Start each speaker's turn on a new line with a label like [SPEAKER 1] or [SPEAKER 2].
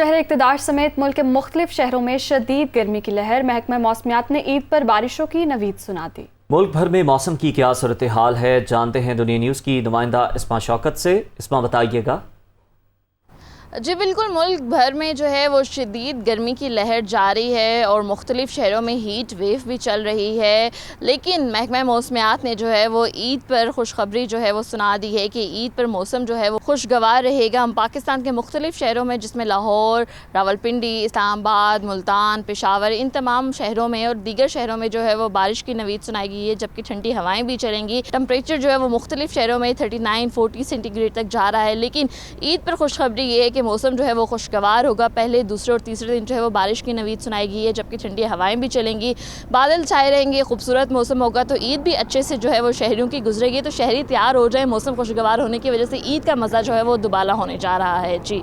[SPEAKER 1] शहर इक़्तिदार समेत मुल्क के मुख्तलिफ शहरों में शदीद गर्मी की लहर। महकमा मौसमियात ने ईद पर बारिशों की नवीद सुना दी।
[SPEAKER 2] मुल्क भर में मौसम की क्या सूरत हाल है, जानते हैं दुनिया न्यूज़ की नुमाइंदा इस्मा शौकत से। इस्मा, बताइएगा।
[SPEAKER 3] जी बिल्कुल, मुल्क भर में जो है वो शदीद गर्मी की लहर जारी है और मुख्तलिफ शहरों में हीट वेव भी चल रही है। लेकिन महकमा मौसमियात ने जो है वो ईद पर खुशखबरी जो है वो सुना दी है कि ईद पर मौसम जो है वो खुशगवार रहेगा। हम पाकिस्तान के मुख्तलिफ शहरों में, जिसमें लाहौर, रावलपिंडी, इस्लामाबाद, मुल्तान, पेशावर, इन तमाम शहरों में और दीगर शहरों में जो है वो बारिश की नवीद सुनाई गई है, जबकि ठंडी हवाएँ भी चलेंगी। टम्परेचर जो है वो मुख्तलिफ शहरों में 39-40 सेंटीग्रेड तक जा रहा है। लेकिन ईद पर खुशखबरी ये है कि मौसम जो है वो खुशगवार होगा। पहले, दूसरे और तीसरे दिन जो है वो बारिश की नवीद सुनाई गई है, जबकि ठंडी हवाएं भी चलेंगी, बादल छाए रहेंगे, खूबसूरत मौसम होगा। तो ईद भी अच्छे से जो है वो शहरियों की गुजरेगी। तो शहरी तैयार हो जाए, मौसम खुशगवार होने की वजह से ईद का मज़ा जो है वो दुबाला होने जा रहा है। जी।